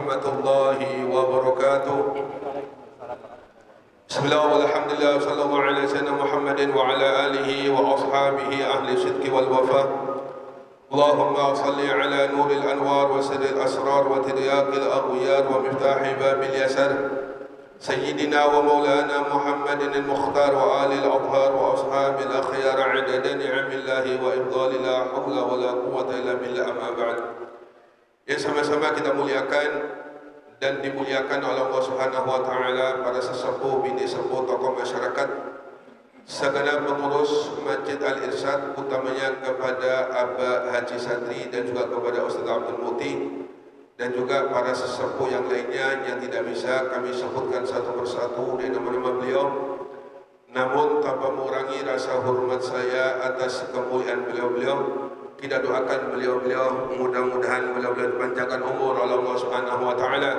warahmatullahi wabarakatuh. Bismillah walhamdulillah sallallahu alaihi wasallam Muhammadin wa ala alihi wa ashabihi ahli sidqi wal wafa. Allahumma salli ala nuril anwar wa sirril asrar wa tiryaqil aghyar wa miftahi babil yasar Sayyidina wa maulana Muhammadin al-mukhtar wa alil adhar wa ashabil akhyar adada ni'amillahi wa ifdali la hawla wa la quwwata illa billah amma ba'd. Yang sama-sama kita muliakan dan dimuliakan oleh Allah Subhanahu wa taala, para sesepuh, bini sepuh, tokoh masyarakat, segenap pengurus Masjid Al-Irsyad, utamanya kepada Abah Haji Sadri dan juga kepada Ustaz Abdul Muti, dan juga para sesepuh yang lainnya yang tidak bisa kami sebutkan satu persatu dari nama-nama beliau. Namun tanpa mengurangi rasa hormat saya atas kemuliaan beliau-beliau, kita doakan beliau-beliau mudah-mudahan beliau-beliau dipanjangkan umur oleh Allah Subhanahu wa taala,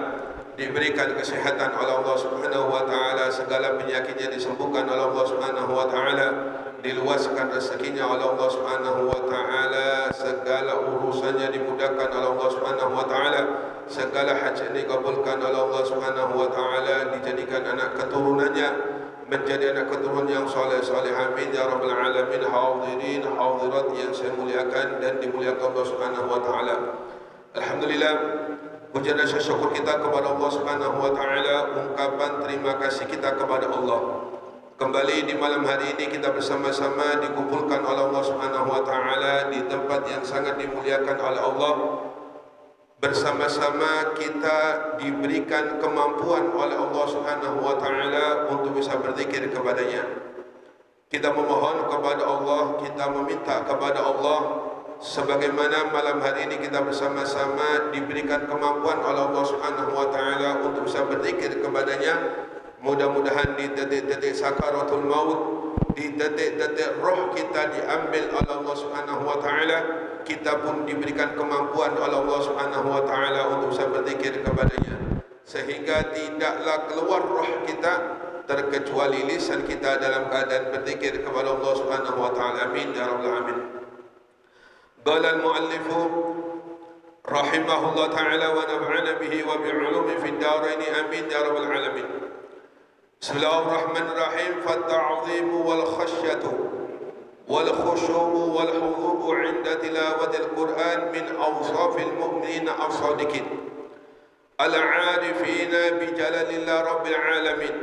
diberikan kesehatan oleh Allah Subhanahu wa taala, segala penyakitnya disembuhkan oleh Allah Subhanahu wa taala, diluaskan rezekinya oleh Allah Subhanahu wa taala, segala urusannya dimudahkan oleh Allah Subhanahu wa taala, segala hajatnya dikabulkan oleh Allah Subhanahu wa taala, dijadikan anak keturunannya menjadi anak keturunan yang saleh-saleh, amin ya rabbal alamin. Hadirin hadirat yang saya muliakan dan dimuliakan Allah Subhanahu wa taala, alhamdulillah, puja dan syukur kita kepada Allah Subhanahu wa taala, ungkapan terima kasih kita kepada Allah. Kembali di malam hari ini kita bersama-sama dikumpulkan oleh Allah Subhanahu wa taala di tempat yang sangat dimuliakan oleh Allah. Bersama-sama kita diberikan kemampuan oleh Allah Subhanahu wa taala untuk bisa berzikir kepadanya. Kita memohon kepada Allah, kita meminta kepada Allah, sebagaimana malam hari ini kita bersama-sama diberikan kemampuan oleh Allah Subhanahu wa taala untuk bisa berzikir kepadanya. Mudah-mudahan di detik-detik sakaratul maut, di detik-detik roh kita diambil oleh Allah Subhanahu wa taala, kita pun diberikan kemampuan oleh Allah Subhanahu wa taala untuk bisa berzikir kepadanya, sehingga tidaklah keluar roh kita terkecuali lisan kita dalam keadaan berzikir kepada Allah Subhanahu wa taala, amin ya rabbal alamin. Qala al-muallif rahimahullah taala wa nafa'ana bihi wa bi'ulumi fid darain, amin ya rabbal alamin. Bismillahirrahmanirrahim. Fatta'zimu wal khasyatu wal khushu'u wal hudhubu 'inda tilawatil Qur'an min awsafil mu'minina as-sadiqin al-'arifina bi jalalillah rabbil alamin.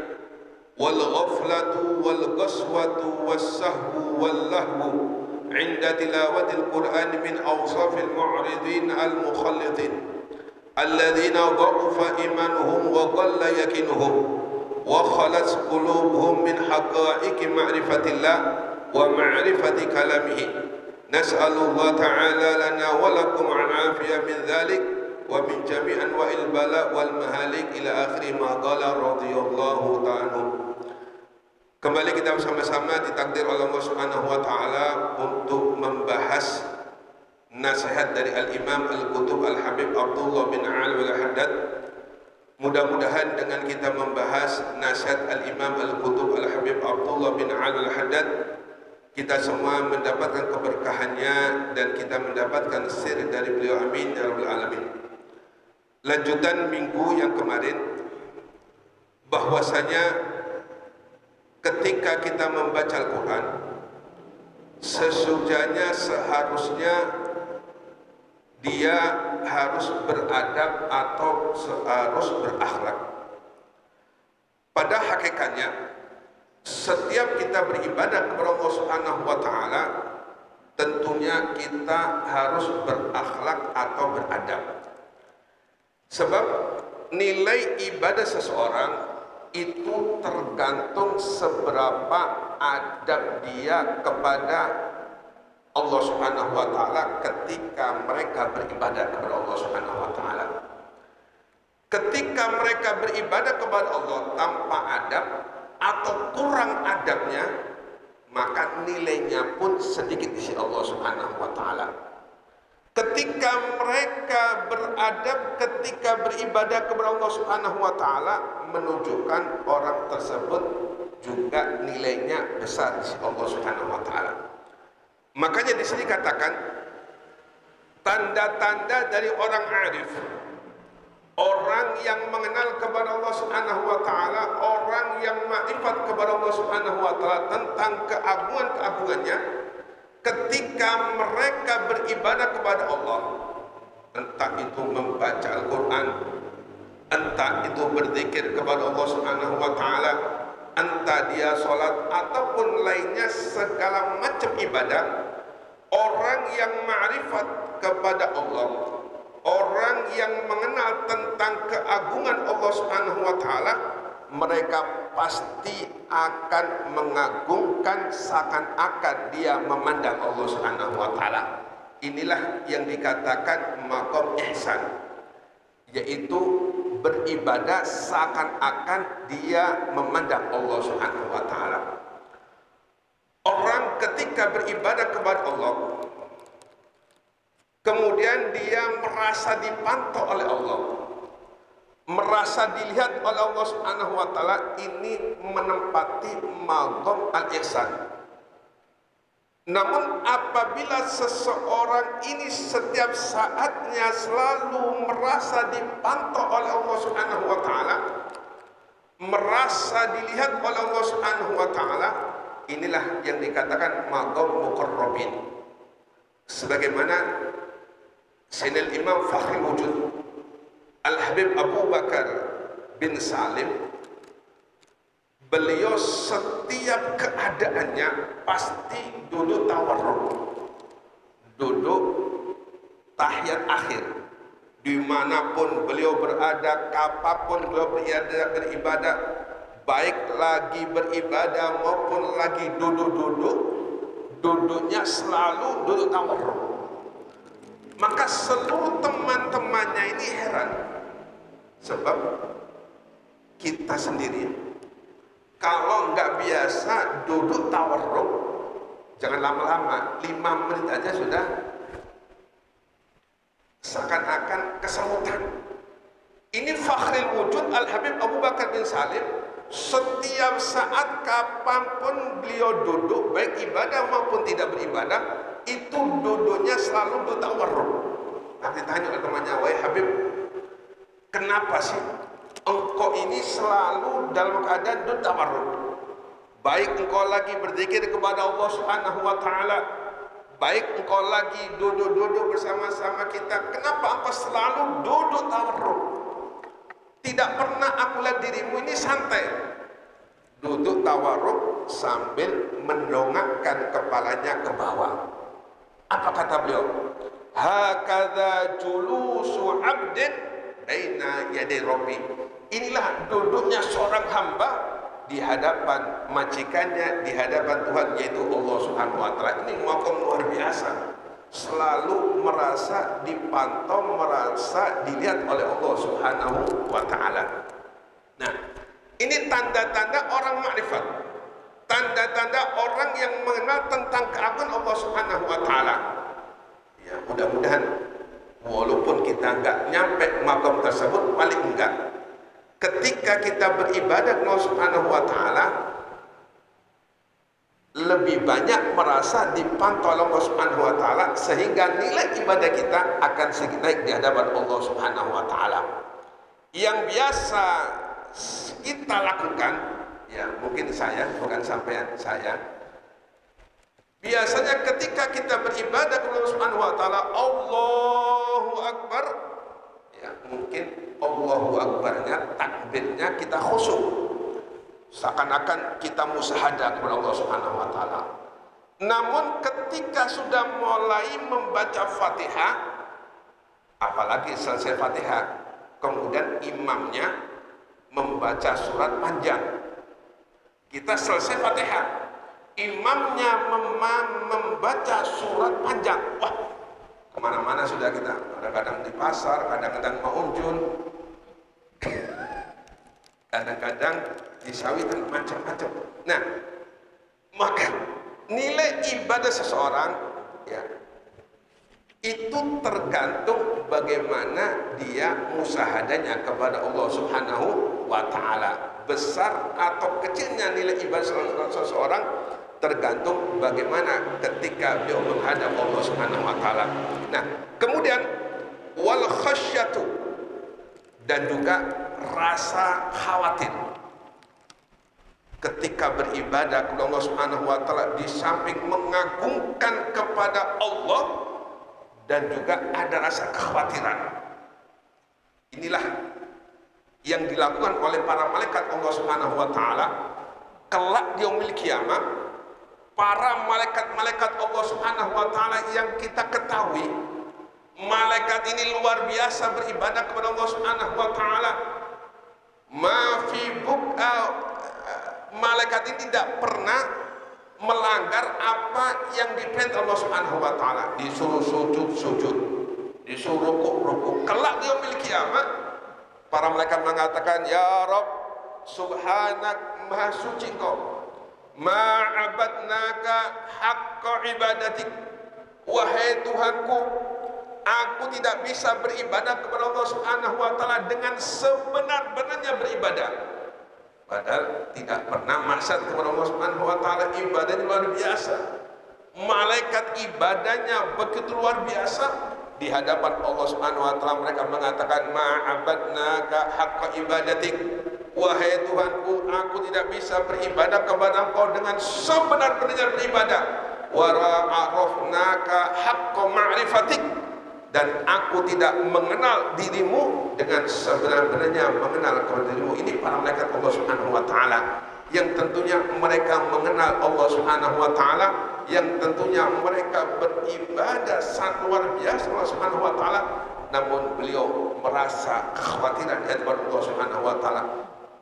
Wal ghaflatu wal qaswatu was sahwu wal lahwu 'inda tilawatil Qur'an min awsafil mu'ridin al-mukhallitin alladhina dha'afa imanuhum wa qalla yaqinuhum wa khalas qulubuhum min haqa'iqi ma'rifatillah wa ma'rifati kalamihi. Nas'alullah ta'ala lana wa lakum al-afiyah min dhalik wa min jami' anwa'il bala wal mahalik ila akhiri ma qala radhiyallahu ta'ala. Kembali kita bersama-sama ditakdir oleh Allah Subhanahu wa taala untuk membahas nasihat dari Al-Imam Al-Qutub Al-Habib Abdullah bin Ali Al-Haddad. Mudah-mudahan dengan kita membahas nasihat Al-Imam Al-Qutub Al-Habib Abdullah bin Ali Al-Haddad, kita semua mendapatkan keberkahannya dan kita mendapatkan sir dari beliau, amin ya rabbal alamin. Lanjutan minggu yang kemarin, bahwasanya ketika kita membaca Al-Quran, seharusnya dia harus beradab atau harus berakhlak. Pada hakikatnya, setiap kita beribadah kepada Allah Subhanahu wa taala, tentunya kita harus berakhlak atau beradab. Sebab nilai ibadah seseorang itu tergantung seberapa adab dia kepada Allah Subhanahu wa taala ketika mereka beribadah kepada Allah Subhanahu wa taala. Ketika mereka beribadah kepada Allah tanpa adab atau kurang adabnya, maka nilainya pun sedikit di sisi Allah Subhanahu wa taala. Ketika mereka beradab ketika beribadah kepada Allah Subhanahu wa taala, menunjukkan orang tersebut juga nilainya besar di sisi Allah Subhanahu wa taala. Makanya di sini katakan tanda-tanda dari orang arif, Orang yang mengenal kepada Allah Subhanahu wa taala, orang yang makrifat kepada Allah Subhanahu wa taala tentang keagungan-keagungannya, ketika mereka beribadah kepada Allah, entah itu membaca Al-Qur'an, entah itu berzikir kepada Allah Subhanahu wa taala, entah dia salat ataupun lainnya segala macam ibadah, orang yang makrifat kepada Allah, orang yang mengenal tentang keagungan Allah Subhanahu wa taala, mereka pasti akan mengagungkan seakan-akan dia memandang Allah Subhanahu wa taala. Inilah yang dikatakan maqam ihsan, yaitu beribadah seakan-akan dia memandang Allah Subhanahu wa taala. Orang ketika beribadah kepada Allah, kemudian dia merasa dipantau oleh Allah, merasa dilihat oleh Allah Subhanahu wa taala, ini menempati maqam al-ihsan. Namun apabila seseorang ini setiap saatnya selalu merasa dipantau oleh Allah Subhanahu wa taala, merasa dilihat oleh Allah Subhanahu wa taala, inilah yang dikatakan maqam muqarrabin. Sebagaimana Sayyidina Imam Fakhrul Wujud Al-Habib Abu Bakar bin Salim, beliau setiap keadaannya pasti duduk tawarruk, duduk tahiyat akhir, dimanapun beliau berada, kapanpun beliau beribadah, baik lagi beribadah maupun lagi duduk-duduk, duduknya selalu duduk tawarruk. Maka seluruh teman-temannya ini heran, sebab kita sendiri kalau nggak biasa duduk tawarruk, jangan lama-lama, 5 menit aja sudah seakan-akan kesemutan. Ini Fakhrul Wujud Al-Habib Abu Bakar bin Salim, setiap saat kapanpun beliau duduk, baik ibadah maupun tidak beribadah, itu duduknya selalu duduk tawarruk. Nanti tanya oleh temannya, wahai Habib, kenapa sih engkau ini selalu dalam keadaan duduk tawarruk? Baik engkau lagi berzikir kepada Allah Subhanahu wa taala, baik engkau lagi duduk-duduk bersama-sama kita, kenapa engkau selalu duduk tawarruk? Tidak pernah aku lihat dirimu ini santai. Duduk tawarruk sambil mendongakkan kepalanya ke bawah. Apa kata beliau? Hakadha julusu abdin baina yaday rabbi. Inilah duduknya seorang hamba di hadapan majikannya, di hadapan Tuhan, yaitu Allah Subhanahu wa taala. Ini maqam luar biasa. Selalu merasa dipantau, merasa dilihat oleh Allah Subhanahu wa taala. Nah, ini tanda-tanda orang makrifat, tanda-tanda orang yang mengenal tentang keagungan Allah Subhanahu wa taala. Ya, mudah-mudahan walaupun kita enggak nyampe maqam tersebut, paling enggak ketika kita beribadah kepada Allah Subhanahu wa taala lebih banyak merasa dipantau oleh Allah Subhanahu wa taala, sehingga nilai ibadah kita akan sedikit naik di hadapan Allah Subhanahu wa taala. Yang biasa kita lakukan, ya mungkin saya, bukan sampean, saya biasanya ketika kita beribadah kepada Allah Subhanahu wa taala, Allahu Akbar, ya mungkin Allahu Akbarnya, takbirnya kita khusyuk, seakan-akan kita musyahadah kepada Allah Subhanahu wa taala. Namun ketika sudah mulai membaca Fatihah, apalagi selesai Fatihah, kemudian imamnya membaca surat panjang. Kita selesai Fatihah, imamnya membaca surat panjang. Wah, kemana-mana sudah kita. Kadang-kadang di pasar, kadang-kadang mau unjun, kadang-kadang di sawitan, macam-macam. Nah, maka nilai ibadah seseorang, ya, itu tergantung bagaimana dia musahadanya kepada Allah Subhanahu wa taala. Besar atau kecilnya nilai ibadah seseorang tergantung bagaimana ketika beliau menghadap Allah Subhanahu wa taala. Nah, kemudian wal khasyatu, dan juga rasa khawatir ketika beribadah kepada Allah Subhanahu wa taala, di samping mengagungkan kepada Allah dan juga ada rasa kekhawatiran. Inilah yang dilakukan oleh para malaikat Allah Subhanahu wa taala kelak di yaumil kiamah. Para malaikat-malaikat Allah Subhanahu wa taala yang kita ketahui, malaikat ini luar biasa beribadah kepada Allah Subhanahu wa taala. Malaikat ini tidak pernah melanggar apa yang diperintah Allah Subhanahu wa taala. Disuruh sujud, sujud. Disuruh rukuk. Kelak di yaumil kiamah, para malaikat mengatakan, "Ya Rabb, subhanak, maha suci Engkau. Ma'abadnaka haqqa ibadatik." Wahai Tuhanku, aku tidak bisa beribadah kepada Allah Subhanahu wa taala dengan sebenar-benarnya beribadah. Padahal tidak pernah maksud kepada Allah Subhanahu wa taala, ibadahnya luar biasa. Malaikat ibadahnya begitu luar biasa. Di hadapan Allah Subhanahu wa taala mereka mengatakan, "Ma'abadnaka haqqa ibadatik." Wahai Tuhanku, aku tidak bisa beribadah kepada Engkau dengan sebenar-benarnya beribadah. Wa ra'arafnaka haqqa ma'rifatik, dan aku tidak mengenal dirimu dengan sebenar-benarnya mengenal kepada dirimu. Ini para malaikat Allah Subhanahu wa taala yang tentunya mereka mengenal Allah Subhanahu wa taala, yang tentunya mereka beribadah sangat luar biasa Allah Subhanahu wa taala, namun beliau merasa kekhawatiran di hadapan Allah Subhanahu wa taala.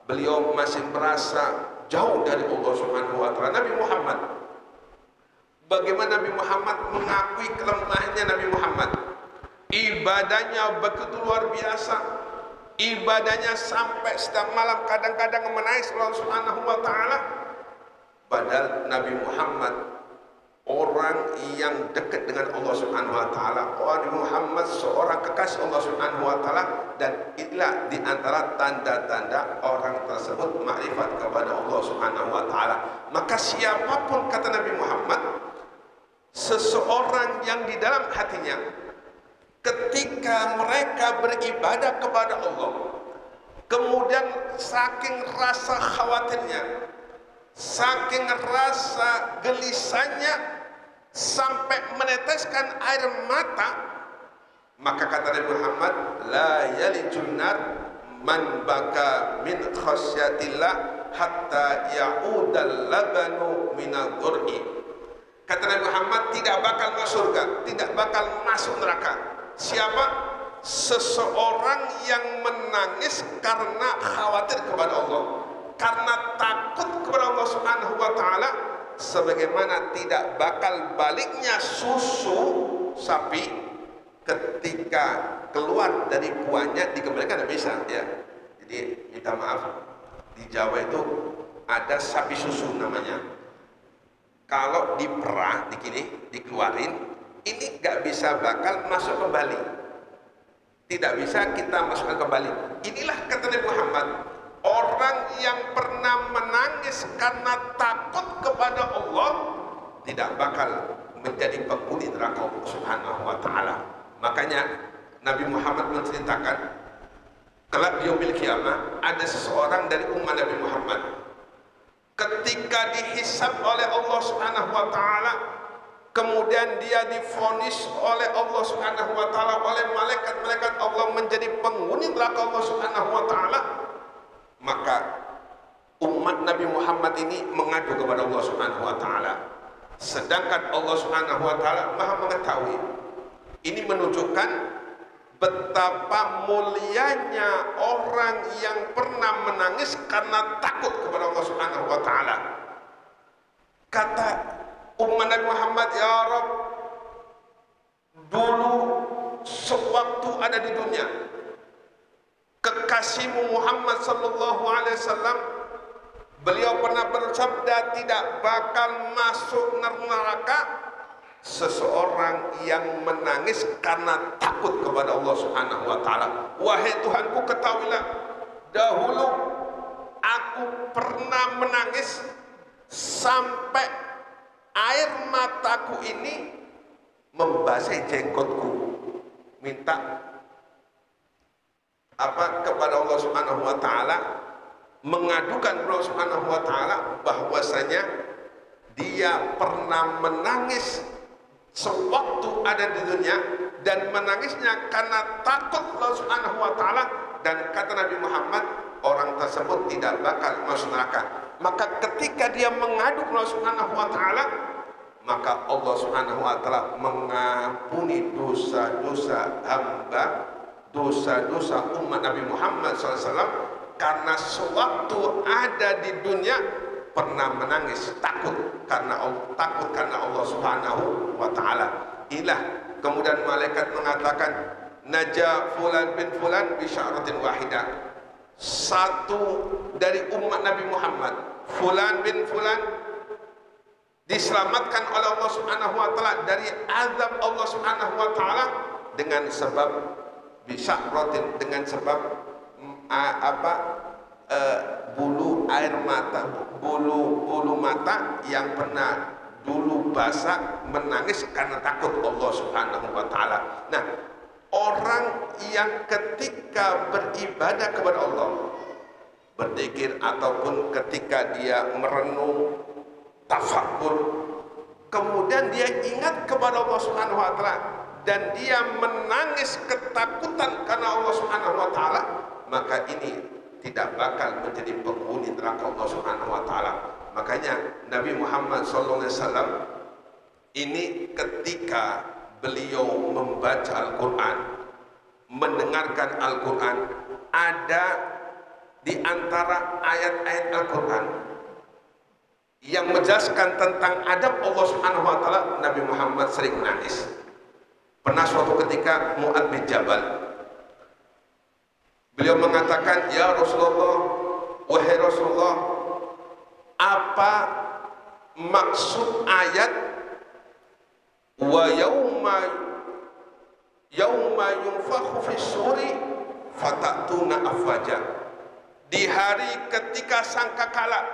Beliau masih merasa jauh dari Allah Subhanahu wa taala. Nabi Muhammad, bagaimana Nabi Muhammad mengakui kelemahannya? Nabi Muhammad ibadahnya begitu luar biasa, ibadahnya sampai setiap malam kadang-kadang menangis Allah Subhanahu wa taala. Padahal Nabi Muhammad orang yang dekat dengan Allah Subhanahu wa taala. Nabi Muhammad seorang kekasih Allah Subhanahu wa taala, dan inilah di antara tanda-tanda orang tersebut makrifat kepada Allah Subhanahu wa taala. Maka siapapun, kata Nabi Muhammad, seseorang yang di dalam hatinya ketika mereka beribadah kepada Allah, kemudian saking rasa khawatirnya, saking rasa gelisahnya sampai meneteskan air mata, maka kata Nabi Muhammad, la yalijun nar man baka min khasyatillah hatta ya'udal labanu minal qur'i. Kata Nabi Muhammad, tidak bakal masuk surga, tidak bakal masuk neraka siapa? Seseorang yang menangis karena khawatir kepada Allah, karena takut kepada Allah Subhanahu wa taala, sebagaimana tidak bakal baliknya susu sapi ketika keluar dari kuahnya dikembalikan, tidak bisa ya. Jadi minta maaf, di Jawa itu ada sapi susu namanya. Kalau diperah dikeluarin, ini nggak bisa bakal masuk kembali, tidak bisa kita masukkan kembali. Inilah kata Nabi Muhammad, orang yang pernah menangis karena takut kepada Allah tidak bakal menjadi penghuni neraka Allah Subhanahu wa taala. Makanya Nabi Muhammad menceritakan kelak di yaumil kiamah ada seseorang dari umat Nabi Muhammad ketika dihisab oleh Allah Subhanahu wa taala, kemudian dia divonis oleh Allah Subhanahu wa taala, oleh malaikat-malaikat Allah menjadi penghuni neraka Allah Subhanahu wa taala. Maka umat Nabi Muhammad ini mengadu kepada Allah Subhanahu wa taala, sedangkan Allah Subhanahu wa taala Maha mengetahui. Ini menunjukkan betapa mulianya orang yang pernah menangis karena takut kepada Allah Subhanahu wa taala. Kata umat Nabi Muhammad, ya Rabb, dulu sewaktu ada di dunia, kekasihmu Muhammad sallallahu alaihi wasallam, beliau pernah bersabda, tidak bakal masuk neraka seseorang yang menangis karena takut kepada Allah Subhanahu wa taala. Wahai Tuhanku, ketahuilah, dahulu aku pernah menangis sampai air mataku ini membasahi jenggotku, minta kepada Allah Subhanahu wa taala, mengadukan Allah Subhanahu wa taala bahwasanya dia pernah menangis sewaktu ada di dunia, dan menangisnya karena takut Allah Subhanahu wa taala, dan kata Nabi Muhammad, orang tersebut tidak bakal masuk neraka. Maka ketika dia mengadu Allah Subhanahu wa taala, maka Allah Subhanahu wa taala mengampuni dosa-dosa hamba, dosa-dosa umat Nabi Muhammad SAW, karena sewaktu ada di dunia pernah menangis takut karena Allah Subhanahu wa taala. Inilah kemudian malaikat mengatakan, naja fulan bin fulan bi sya'ratin wahidah. Satu dari umat Nabi Muhammad, fulan bin fulan, diselamatkan oleh Allah Subhanahu wa taala dari azab Allah Subhanahu wa taala dengan sebab bi sya'ratin, dengan sebab bulu air mata, bulu mata yang pernah dulu basah, menangis karena takut Allah Subhanahu wa taala. Nah, orang yang ketika beribadah kepada Allah, berzikir ataupun ketika dia merenung, tafakur, kemudian dia ingat kepada Allah Subhanahu wa taala dan dia menangis ketakutan karena Allah Subhanahu wa taala, maka ini tidak bakal menjadi penghuni neraka Allah Subhanahu wa taala. Makanya Nabi Muhammad SAW ini ketika beliau membaca Al-Quran, mendengarkan Al-Quran, ada di antara ayat-ayat Al-Quran yang menjelaskan tentang adab Allah Subhanahu wa taala, Nabi Muhammad sering menangis. Pernah suatu ketika Mu'adz bin Jabal, beliau mengatakan, ya Rasulullah, wahai Rasulullah, apa maksud ayat wa yauma yunfakhu fis suri fatatuna afwaja? Di hari ketika sangkakala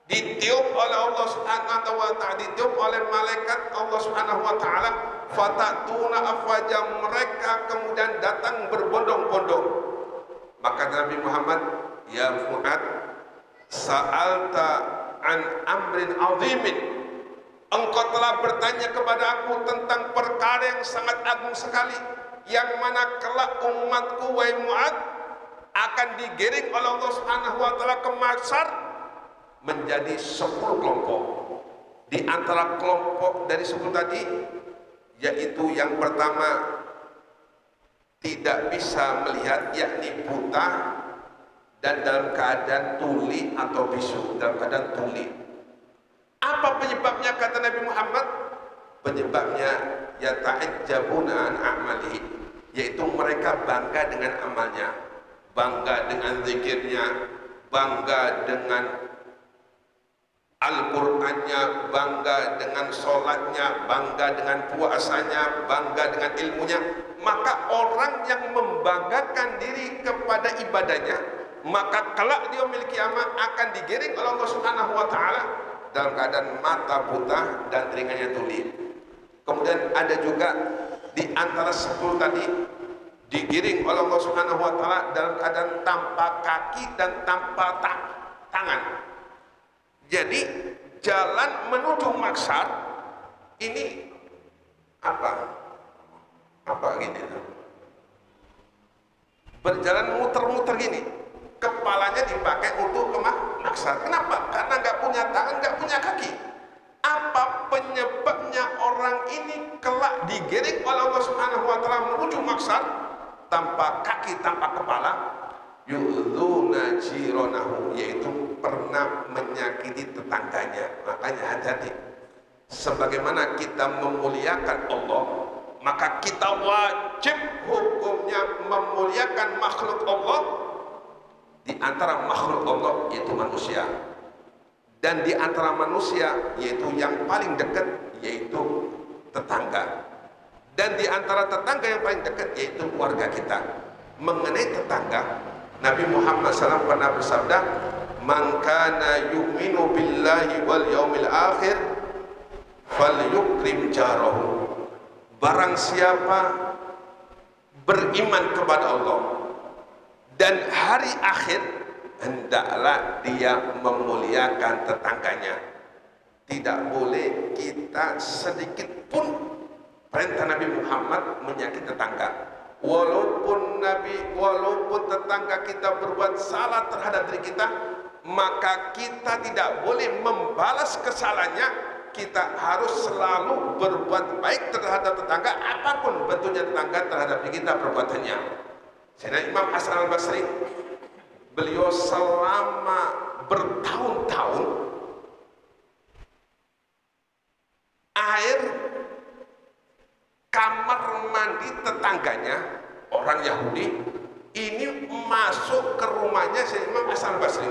ditiup oleh Allah Subhanahu wa taala, ditiup oleh malaikat Allah Subhanahu wa taala, fatatuna afwaja, mereka kemudian datang berbondong-bondong. Maka Nabi Muhammad, ya Mu'adz, sa'alta an amrin azimin, engkau telah bertanya kepada aku tentang perkara yang sangat agung sekali, yang mana kelak umatku, wahai Mu'adz, akan digiring oleh Allah Subhanahu wa taala ke mahsyar menjadi 10 kelompok. Di antara kelompok dari 10 tadi, yaitu yang pertama tidak bisa melihat, yakni buta, dan dalam keadaan tuli atau bisu, dalam keadaan tuli. Apa penyebabnya kata Nabi Muhammad? Penyebabnya yata'ajjabuna an a'malihi, yaitu mereka bangga dengan amalnya, bangga dengan zikirnya, bangga dengan Al-Qur'annya, bangga dengan sholatnya, bangga dengan puasanya, bangga dengan ilmunya. Maka orang yang membanggakan diri kepada ibadahnya, maka kelak dia memiliki kiamat akan digiring oleh Allah Subhanahu wa taala dalam keadaan mata buta dan telinganya tuli. Kemudian ada juga di antara 10 tadi digiring oleh Allah Subhanahu wa taala dalam keadaan tanpa kaki dan tanpa tangan. Jadi jalan menuju mahsyar ini apa gini, berjalan muter-muter gini, kepalanya dipakai untuk ke mahsyar. Kenapa? Karena nggak punya tangan, nggak punya kaki. Apa penyebabnya orang ini kelak digiring oleh Allah Subhanahu wa taala menuju mahsyar tanpa kaki, tanpa kepala? Yu'dzuna jironahu, yaitu pernah menyakiti tetangganya. Makanya hati-hati. Sebagaimana kita memuliakan Allah, maka kita wajib hukumnya memuliakan makhluk Allah. Di antara makhluk Allah yaitu manusia, dan di antara manusia yaitu yang paling dekat yaitu tetangga, dan di antara tetangga yang paling dekat yaitu keluarga kita. Mengenai tetangga, Nabi Muhammad SAW pernah bersabda, man kana yu'minu billahi wal yaumil akhir falyukrim jarahu. Barang siapa beriman kepada Allah Dan hari akhir hendaklah dia memuliakan tetangganya. Tidak boleh kita sedikit pun, perintah Nabi Muhammad, menyakiti tetangga. Walaupun tetangga kita berbuat salah terhadap diri kita, maka kita tidak boleh membalas kesalahannya. Kita harus selalu berbuat baik terhadap tetangga, apapun bentuknya tetangga terhadap diri kita perbuatannya. Sayyidina Imam Hasan al-Basri, beliau selama bertahun-tahun air kamar mandi tetangganya orang Yahudi ini masuk ke rumahnya Imam Hasan al-Basri.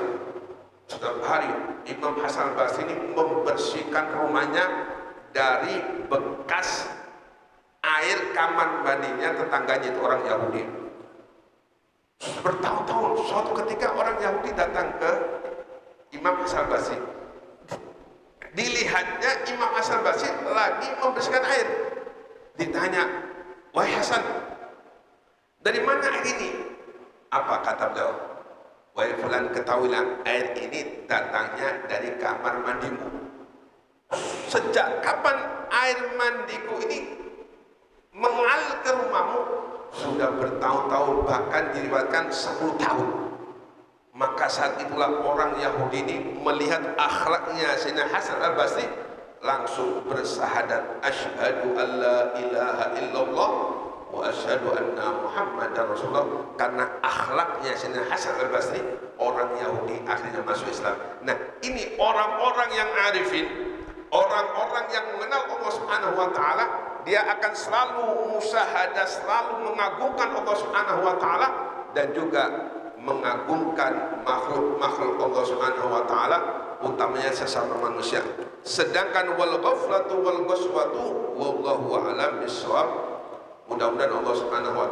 Setiap hari Imam Hasan al-Basri ini membersihkan rumahnya dari bekas air kamar mandinya tetangganya itu orang Yahudi. Bertahun-tahun, suatu ketika orang Yahudi datang ke Imam Hasan al-Basri. Dilihatnya Imam Hasan al-Basri lagi membersihkan air. Ditanya, wahai Hasan, dari mana air ini? Apa kata beliau? Wahai fulan, ketahuilah, air ini datangnya dari kamar mandimu. Sejak kapan air mandiku ini mengalir ke rumahmu? Sudah bertahun-tahun, bahkan diriwayatkan 10 tahun. Maka saat itulah orang Yahudi ini melihat akhlaknya Sayyidina Hasan al-Basri, langsung bersahadat, asyhadu an la ilaha illallah wa asyhadu anna Muhammadar Rasulullah. Karena akhlaknya Sayyidina Hasan al-Basri, orang Yahudi akhirnya masuk Islam. Nah, ini orang-orang yang arifin, orang-orang yang mengenal Allah Subhanahu wa taala, dia akan selalu musyahadah, selalu mengagungkan Allah Subhanahu wa taala dan juga mengagungkan makhluk-makhluk Allah Subhanahu wa taala, utamanya sesama manusia. Sedangkan wal ghaflatu wal ghaswatu wallahu a'lam bissawab. Mudah-mudahan Allah Subhanahu wa